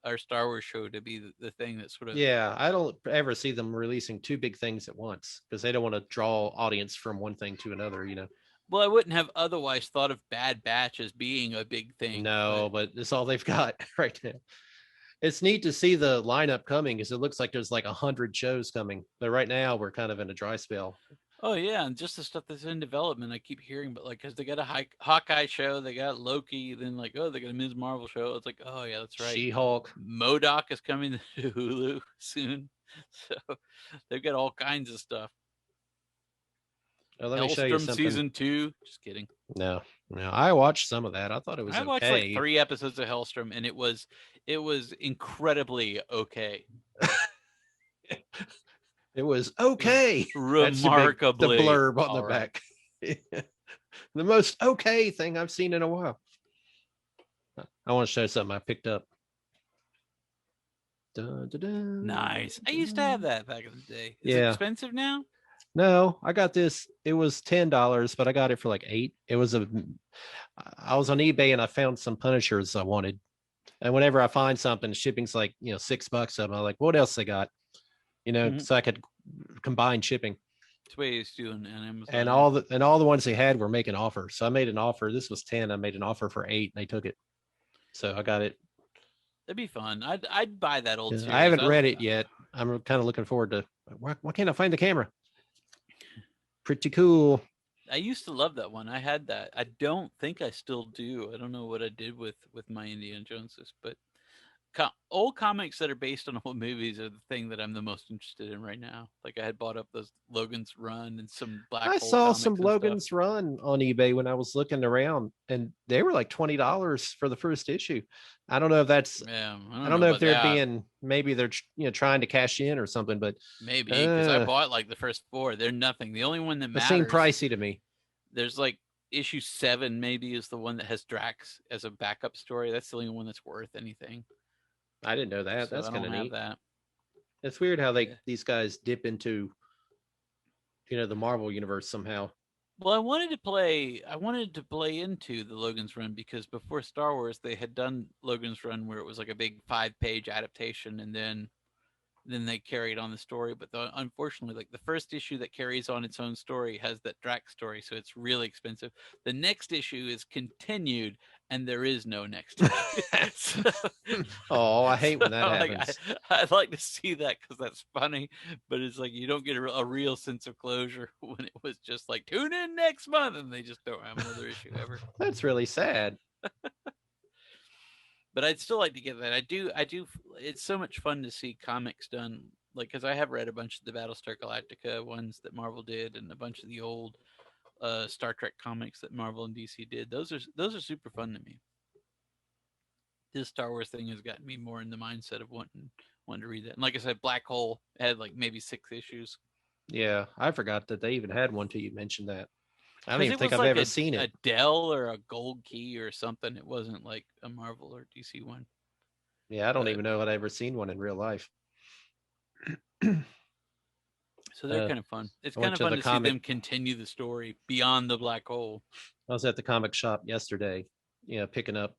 our Star Wars show to be the thing that sort of Yeah, I don't ever see them releasing two big things at once because they don't want to draw audience from one thing to another. Well, I wouldn't have otherwise thought of Bad Batch as being a big thing. No, but it's all they've got right now. It's neat to see the lineup coming because it looks like there's like 100 shows coming. But right now we're kind of in a dry spell. Oh yeah, and just the stuff that's in development, I keep hearing, but because they got a Hawkeye show, they got Loki, then they got a Ms. Marvel show. It's like, oh yeah, that's right. She-Hulk. MODOK is coming to Hulu soon, so they've got all kinds of stuff. Oh, let me show you Hellstrom something. season 2. Just kidding. No, I watched some of that. I thought it was I okay. watched like 3 episodes of Hellstrom, and it was incredibly okay. It was okay. Remarkably, the blurb on all the right. back. The most okay thing I've seen in a while. I want to show something I picked up. Dun, dun, dun, Nice. I used to have that back in the day. Is it Yeah. expensive now? No, I got this. It was $10, but I got it for like $8. I was on eBay and I found some Punishers I wanted. And whenever I find something, shipping's like, $6 of them. I'm like, what else they got? Mhm. So I could combine shipping. That's what I used to do on Amazon. And all the ones they had were making offers. So I made an offer. This was 10. I made an offer for 8 and they took it. So I got it. That'd be fun. I'd buy that old series. I haven't read it yet. I'm kind of looking forward to why can't I find the camera? Pretty cool. I used to love that one. I had that. I don't think I still do. I don't know what I did with my Indiana Joneses, but old comics that are based on old movies are the thing that I'm the most interested in right now. Like I had bought up those Logan's Run and some Black I Hole saw comics some and stuff. Logan's Run on eBay when I was looking around, and they were like $20 for the first issue. I don't know if that's. Yeah, I don't know if about they're that. maybe they're trying to cash in or something, but Maybe because I bought like the first 4. They're nothing. The only one that it matters. seemed pricey to me. There's like issue 7 maybe is the one that has Drax as a backup story. That's the only one that's worth anything. I didn't know that. So That's I kind don't of have neat. that. It's weird how these guys dip into the Marvel universe somehow. Well, I wanted to play into the Logan's Run because before Star Wars they had done Logan's Run where it was like a big 5-page adaptation, and then they carried on the story. But unfortunately, like the first issue that carries on its own story has that Drax story, so it's really expensive. The next issue is continued, and there is no next issue. Oh, I hate when that happens. I'd like to see that because that's funny, but it's like you don't get a real sense of closure when it was just like tune in next month, and they just don't have another issue ever. That's really sad. But I'd still like to get that. I do. It's so much fun to see comics done like, because I have read a bunch of the Battlestar Galactica ones that Marvel did, and a bunch of the old Star Trek comics that Marvel and DC did. Those are super fun to me. This Star Wars thing has gotten me more in the mindset of wanting to read that. And like I said, Black Hole had like maybe 6 issues. Yeah, I forgot that they even had one till you mentioned that. I don't 'Cause even it think was I've like ever seen a it. Dell or a Gold Key or something. It wasn't like a Marvel or DC one. Yeah, I don't But even know I'd ever seen one in real life. so they're kind of fun. It's I kind went of to fun the to see comic- them continue the story beyond the black hole. I was at the comic shop yesterday, picking up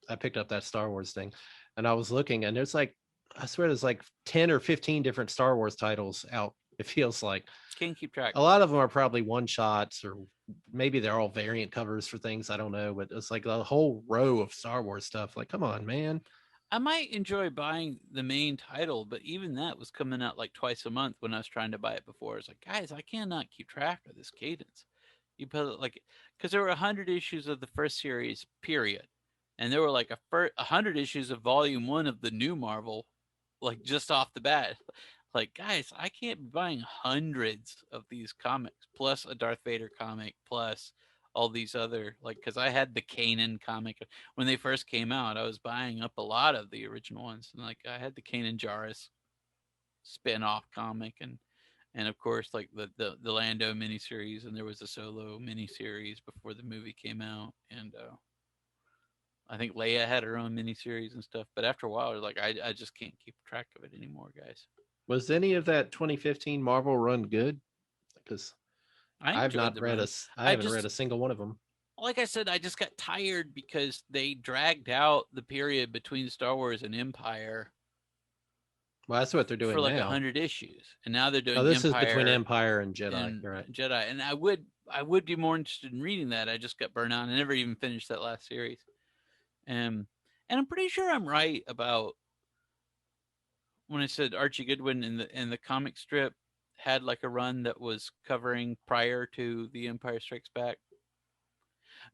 I picked up that Star Wars thing, and I was looking, and there's like, I swear there's like 10 or 15 different Star Wars titles out. It feels like Can't keep track. a lot of them are probably one shots, or maybe they're all variant covers for things. I don't know, but it's like a whole row of Star Wars stuff. Like, come on, man. I might enjoy buying the main title, but even that was coming out like twice a month when I was trying to buy it before. It's like, guys, I cannot keep track of this cadence. You put it like, because there were 100 issues of the first series, period, and there were like 100 issues of volume 1 of the new Marvel, like just off the bat. Like, guys, I can't be buying hundreds of these comics, plus a Darth Vader comic, plus all these other, like, because I had the Kanan comic when they first came out. I was buying up a lot of the original ones, and like I had the Kanan Jarrus spin-off comic, and of course like the Lando miniseries, and there was a Solo miniseries before the movie came out, and I think Leia had her own miniseries and stuff. But after a while, I was like, I just can't keep track of it anymore, guys. Was any of that 2015 Marvel run good? Because I've not read I haven't read a single one of them. Like I said, I just got tired because they dragged out the period between Star Wars and Empire. Well, that's what they're doing for like now. 100 issues, and now they're doing. Oh, this Empire is between Empire and Jedi. and You're right. Jedi, and I would be more interested in reading that. I just got burned out. I never even finished that last series, and I'm pretty sure I'm right about when I said Archie Goodwin in the comic strip had like a run that was covering prior to The Empire Strikes Back.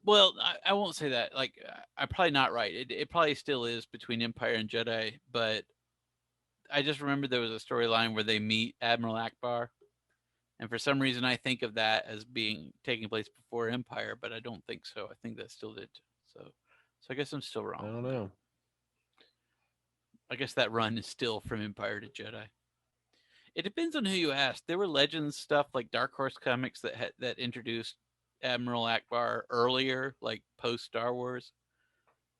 Well, I won't say that. Like, I'm probably not right. It probably still is between Empire and Jedi, but I just remember there was a storyline where they meet Admiral Akbar, and for some reason I think of that as being taking place before Empire, but I don't think so. I think that still did. So I guess I'm still wrong. I don't know. I guess that run is still from Empire to Jedi. It depends on who you ask. There were Legends stuff like Dark Horse comics that introduced Admiral Akbar earlier, like post Star Wars.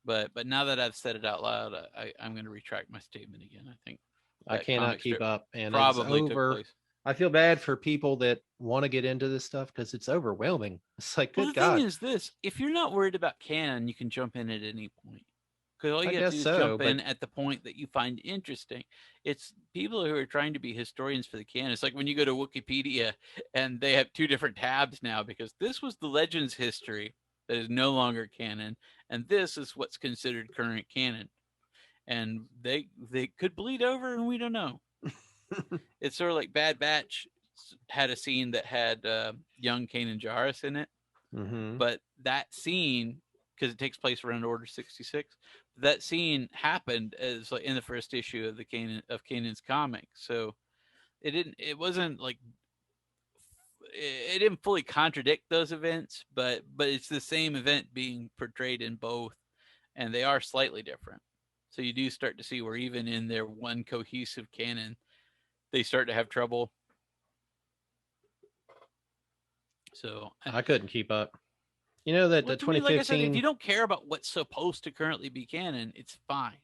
But now that I've said it out loud, I'm going to retract my statement again. I think I cannot keep up, and probably it's over. I feel bad for people that want to get into this stuff because it's overwhelming. It's like, good God. The thing is this: if you're not worried about canon, you can jump in at any point. Because all you have to do is jump in at the point that you find interesting. It's people who are trying to be historians for the canon. It's like when you go to Wikipedia and they have 2 different tabs now because this was the Legends history that is no longer canon, and this is what's considered current canon. And they could bleed over, and we don't know. It's sort of like Bad Batch had a scene that had young Kanan Jarrus in it, but that scene, because it takes place around Order 66, that scene happened as like in the first issue of Kanan's comic. So it didn't fully contradict those events, but it's the same event being portrayed in both, and they are slightly different. So you do start to see where even in their one cohesive canon, they start to have trouble. So I couldn't keep up. You know that the 2015. Like I said, if you don't care about what's supposed to currently be canon, it's fine.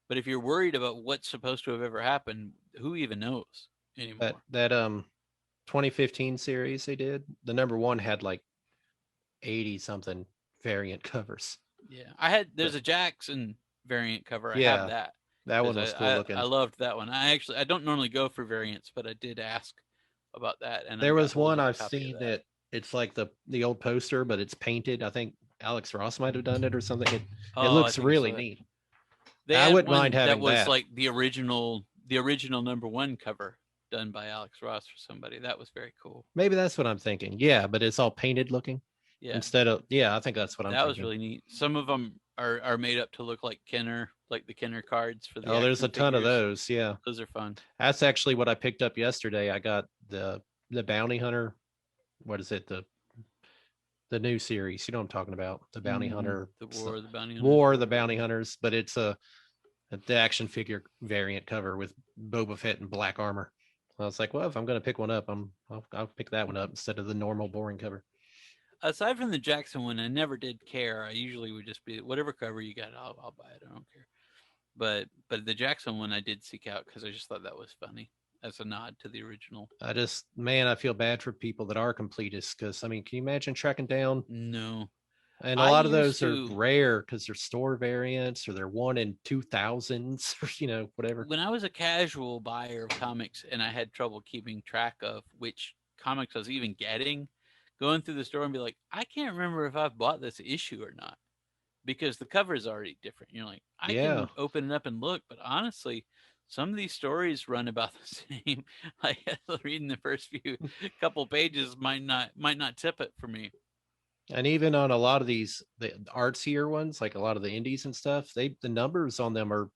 But if you're worried about what's supposed to have ever happened, who even knows anymore? That 2015 series they did, the #1 had like 80 something variant covers. Yeah, there's a Jackson variant cover. I have that. That one was cool looking. I loved that one. I don't normally go for variants, but I did ask about that. And there was one I've seen that it's like the old poster, but it's painted. I think Alex Ross might have done it or something. It looks really neat. I wouldn't mind having that. That was like the original #1 cover done by Alex Ross for somebody. That was very cool. Maybe that's what I'm thinking. Yeah, but it's all painted looking. Yeah. Instead of I think that's what I'm thinking. That was really neat. Some of them are made up to look like Kenner like the Kenner cards for the. Oh, there's a action ton of figures. those. Yeah, Those are fun. that's actually what I picked up yesterday. I got the bounty hunter. What is it? The new series. You know what I'm talking about? The bounty hunter. The War of the Bounty Hunters. War of the Bounty Hunters, but it's the action figure variant cover with Boba Fett in black armor. I was like, well, if I'm going to pick one up, I'll pick that one up instead of the normal boring cover. Aside from the Jackson one, I never did care. I usually would just be whatever cover you got, I'll buy it. I don't care. But the Jackson one I did seek out because I just thought that was funny as a nod to the original. I feel bad for people that are completists because, I mean, can you imagine tracking down? No. And a lot of those are rare because they're store variants or they're 1 in 2,000s or, whatever. When I was a casual buyer of comics and I had trouble keeping track of which comics I was even getting, going through the store and be like, I can't remember if I've bought this issue or not because the cover is already different. You're like, I can open it up and look, but honestly, some of these stories run about the same. Like reading the first couple pages might not tip it for me. And even on a lot of the artsier ones, like a lot of the indies and stuff, the numbers on them are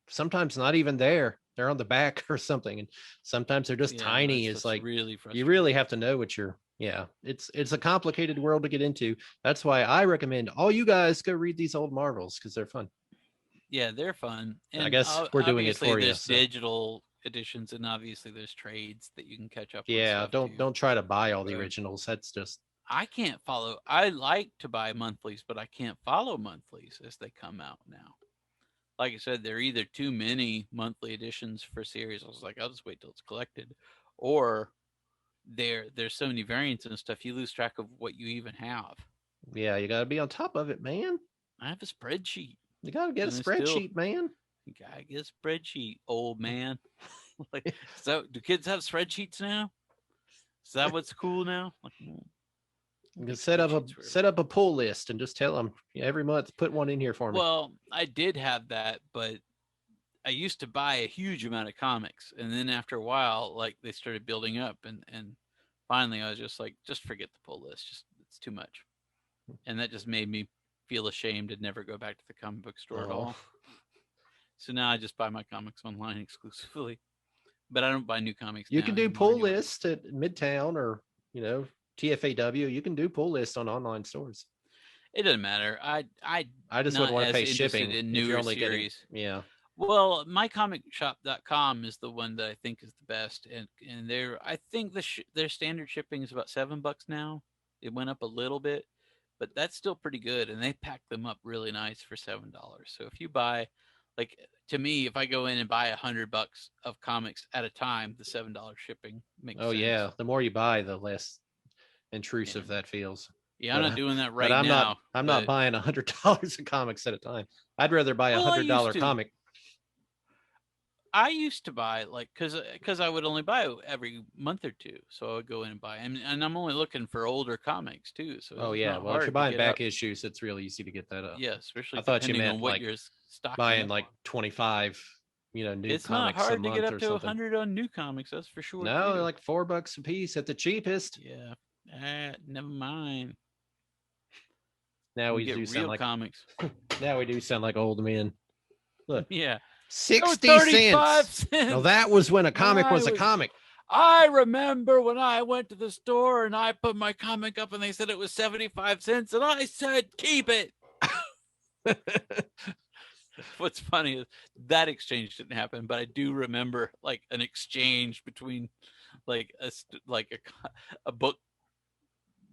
sometimes not even there. They're on the back or something. And sometimes they're just tiny. It's like really you really have to know what it's a complicated world to get into. That's why I recommend all you guys go read these old Marvels because they're fun. Yeah, they're fun. And I guess we're doing it for you. There's digital editions and obviously there's trades that you can catch up on. Yeah, don't try to buy all the originals. That's just I can't follow. I like to buy monthlies, but I can't follow monthlies as they come out now. Like I said, there are either too many monthly editions for series. I was like, I'll just wait till it's collected, or there's so many variants and stuff. You lose track of what you even have. Yeah, you got to be on top of it, man. I have a spreadsheet. You got to get a spreadsheet, man. You got to get a spreadsheet, old man. Like, so do kids have spreadsheets now? Is that what's cool now? Like, you can set up a pull list and just tell them every month, put one in here for me. Well, I did have that, but I used to buy a huge amount of comics. And then after a while, like they started building up and finally I was just like, just forget the pull list. It's too much. And that just made me feel ashamed to never go back to the comic book store at all. So now I just buy my comics online exclusively, but I don't buy new comics. You can do pull lists at Midtown or, TFAW. You can do pull lists on online stores. It doesn't matter. I just wouldn't want to pay shipping in newer series. Well, mycomicshop.com is the one that I think is the best, and I think their standard shipping is about $7 now. It went up a little bit, but that's still pretty good, and they pack them up really nice for $7. So if you buy, like to me, if I go in and buy $100 of comics at a time, the $7 shipping makes sense. Oh yeah, the more you buy, the less intrusive that feels. Yeah, I'm not doing that right now. I'm not buying $100 of comics at a time. I'd rather buy a $100 comic. I used to buy because I would only buy every month or two, so I would go in and buy, and I'm only looking for older comics too. So well, if you're buying back issues, it's really easy to get that up. Yeah, especially I thought you meant what you're stocking buying 25, new it's comics. It's not hard to get up to 100 on new comics. That's for sure. No, they're like $4 a piece at the cheapest. Yeah. Never mind. Now we do sound like comics. Now we do sound like old men. Look, yeah, 60 cents. No, that was when a comic was a comic. I remember when I went to the store and I put my comic up and they said it was 75 cents and I said keep it. What's funny is that exchange didn't happen, but I do remember like an exchange between like a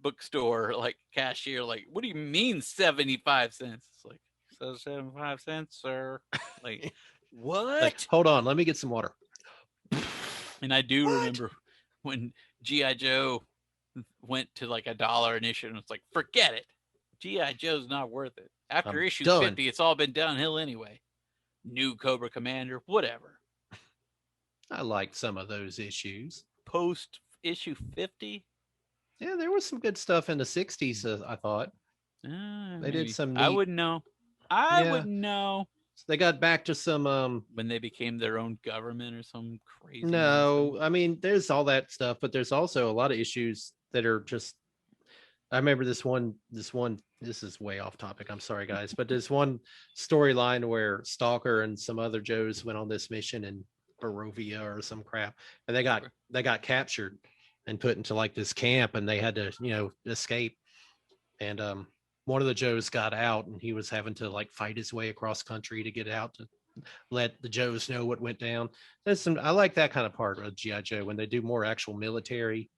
bookstore like cashier, like, what do you mean 75 cents? It's like, so 75 cents, sir. Like, what? Like, hold on, let me get some water. And I do remember when G.I. Joe went to like $1 an issue and it's like, forget it. G.I. Joe's not worth it. After issue 50, it's all been downhill anyway. New Cobra Commander, whatever. I liked some of those issues. Post issue 50? Yeah, there was some good stuff in the 60s, I thought. They did some neat... I wouldn't know. I wouldn't know. So they got back to some... when they became their own government or some crazy... No, I mean, there's all that stuff, but there's also a lot of issues that are just... I remember this one this is way off topic. I'm sorry, guys, but there's one storyline where Stalker and some other Joes went on this mission in Barovia or some crap, and they got captured and put into like this camp, and they had to, escape. And one of the Joes got out, and he was having to like fight his way across country to get out to let the Joes know what went down. I like that kind of part of G.I. Joe when they do more actual military,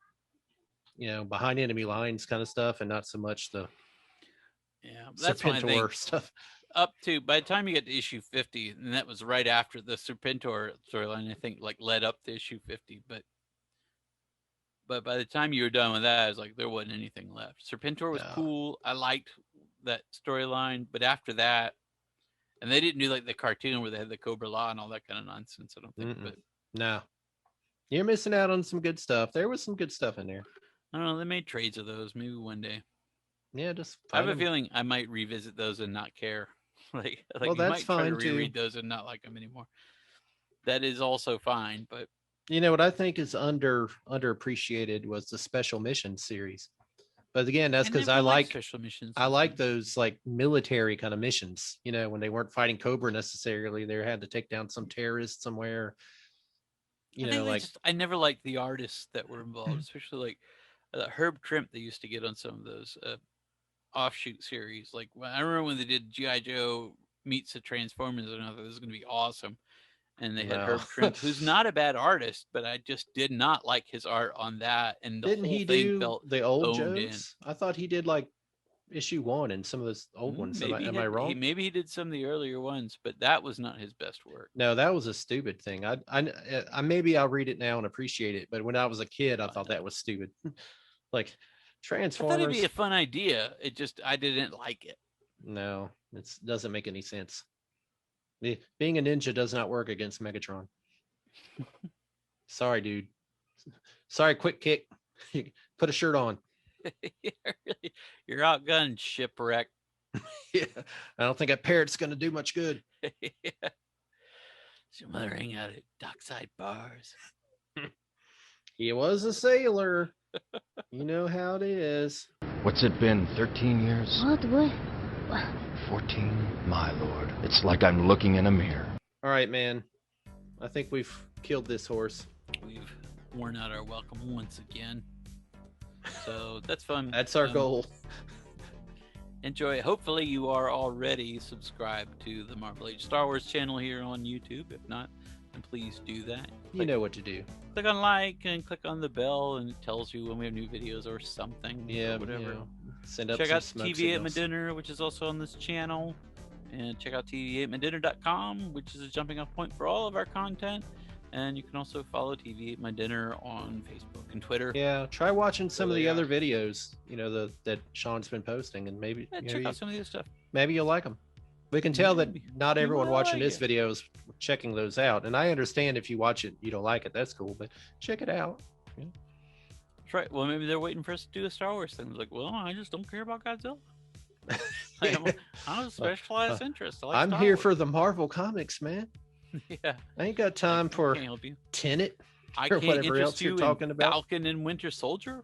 behind enemy lines kind of stuff, and not so much the that's Serpentor stuff. Up to by the time you get to issue 50, and that was right after the Serpentor storyline, I think, like led up to issue 50. But by the time you were done with that, it was like there wasn't anything left. Serpentor was cool. I liked that storyline, but after that, and they didn't do like the cartoon where they had the Cobra Law and all that kind of nonsense. I don't think. But no, you're missing out on some good stuff. There was some good stuff in there. I don't know. They made trades of those. Maybe one day. Yeah, just. I have a feeling I might revisit those and not care. like well, you that's might fine try to reread those and not like them anymore. That is also fine, but. What I think is underappreciated was the special mission series. But again, that's because I like special missions. I like those like military kind of missions, when they weren't fighting Cobra necessarily. They had to take down some terrorist somewhere. I never liked the artists that were involved, especially like Herb Trimp they used to get on some of those offshoot series. Like I remember when they did G.I. Joe meets the Transformers, and I thought this is going to be awesome. And they had Herb Trimp, who's not a bad artist, but I just did not like his art on that. And the didn't whole he thing do felt the old Joes? I thought he did like issue 1 and some of those old ones. Am I wrong? Maybe he did some of the earlier ones, but that was not his best work. No, that was a stupid thing. I maybe I'll read it now and appreciate it, but when I was a kid, I thought that was stupid. Like Transformers. I thought it'd be a fun idea. I didn't like it. No, it doesn't make any sense. Being a ninja does not work against Megatron. Sorry, dude. Sorry, quick kick. Put a shirt on. You're outgunned, shipwreck. Yeah, I don't think a parrot's going to do much good. Yeah. Your mother hang out at dockside bars. He was a sailor. You know how it is. What's it been, 13 years? What? 14, my lord. It's like I'm looking in a mirror. All right, man. I think we've killed this horse. We've worn out our welcome once again. So that's fun. That's our goal. Enjoy. Hopefully you are already subscribed to the Marvel Age Star Wars channel here on YouTube. If not, then please do that. You know what to do. Click on like and click on the bell, and it tells you when we have new videos or something. Yeah, or whatever. Send up check some out smoke TV signals. Ate My Dinner, which is also on this channel, and check out TVAteMyDinner.com, which is a jumping off point for all of our content. And you can also follow TV Ate My Dinner on Facebook and Twitter. Yeah, try watching some of the other videos, that Sean's been posting, and maybe check out some of the other stuff. Maybe you'll like them. We can tell that not everyone watching like this video is checking those out, and I understand if you watch it, you don't like it. That's cool, but check it out. Yeah. That's right. Well, maybe they're waiting for us to do a Star Wars thing. Like, well, I just don't care about Godzilla. I'm a specialized interest. I like I'm Star here Wars. for the Marvel comics, man. Yeah. I ain't got time for help you. Tenet I or can't whatever interest else you're you talking in about. Falcon and Winter Soldier.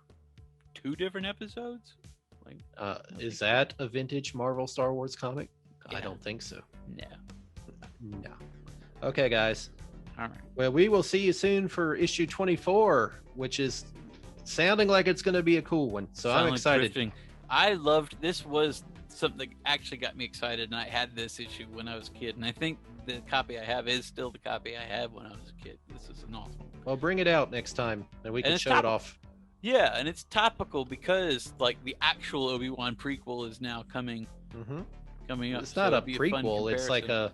2 different episodes. Like, is that a vintage Marvel Star Wars comic? Yeah. I don't think so. No. Okay, guys. All right. Well, we will see you soon for issue 24, which is sounding like it's going to be a cool one. So I'm excited. Drifting. I loved this. Was something that actually got me excited, and I had this issue when I was a kid, and I think the copy I have is still the copy I had when I was a kid. This is an awesome one. Well, bring it out next time, and we can show it off. Yeah, and it's topical because like the actual Obi-Wan prequel is now coming up. It's not a it'll be fun prequel. It's like a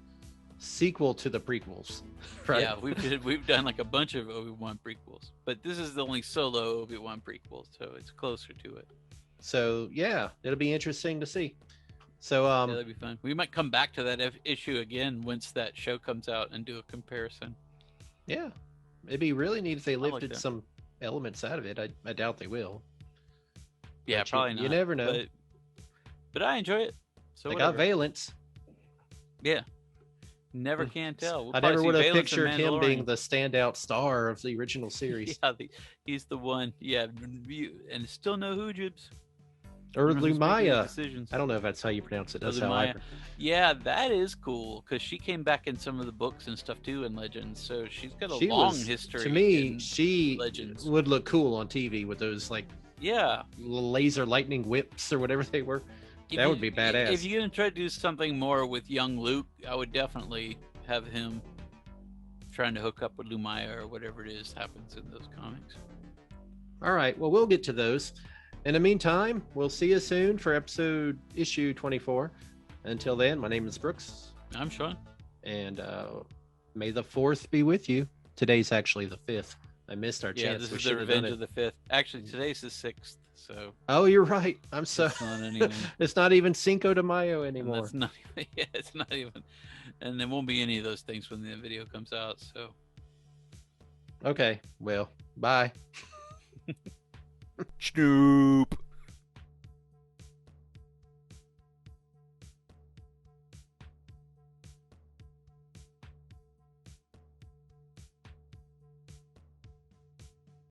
sequel to the prequels. Right? Yeah, we've done like a bunch of Obi-Wan prequels, but this is the only solo Obi-Wan prequel, so it's closer to it. So yeah, it'll be interesting to see. So yeah, that'd be fun. We might come back to that issue again once that show comes out and do a comparison. Yeah, it'd be really neat if they like lifted that. some elements out of it. I doubt they will. Yeah, But probably not. You never know. But I enjoy it. So they whatever. got Valence. Yeah. Never can tell. We'll I never probably would see have Valence in pictured him being Mandalorian. the standout star of the original series. Yeah, he's the one. Yeah, and still no Hoojibs. Or Who's making the Lumaya. decisions? I don't know if that's how you pronounce it. Oh, That's how I. Lumaya. Yeah, that is cool because she came back in some of the books and stuff too in Legends, so she's got a She long was, history. to me, in she Legends. would look cool on TV with those like Yeah, laser lightning whips or whatever they were. That would be badass. If you're gonna try to do something more with young Luke, I would definitely have him trying to hook up with Lumaya or whatever it is happens in those comics. All right. Well, we'll get to those. In the meantime, we'll see you soon for issue 24. Until then, my name is Brooks. I'm Sean. And may the 4th be with you. Today's actually the 5th. I missed our chance. This We is should the have done Revenge it. of the 5th. Actually, today's the 6th, so Oh, you're right. I'm so. it's not anyone. It's not even Cinco de Mayo And anymore. that's not even, yeah, it's not even, and there won't be any of those things when the video comes out. So Okay. Well, bye. Snoop.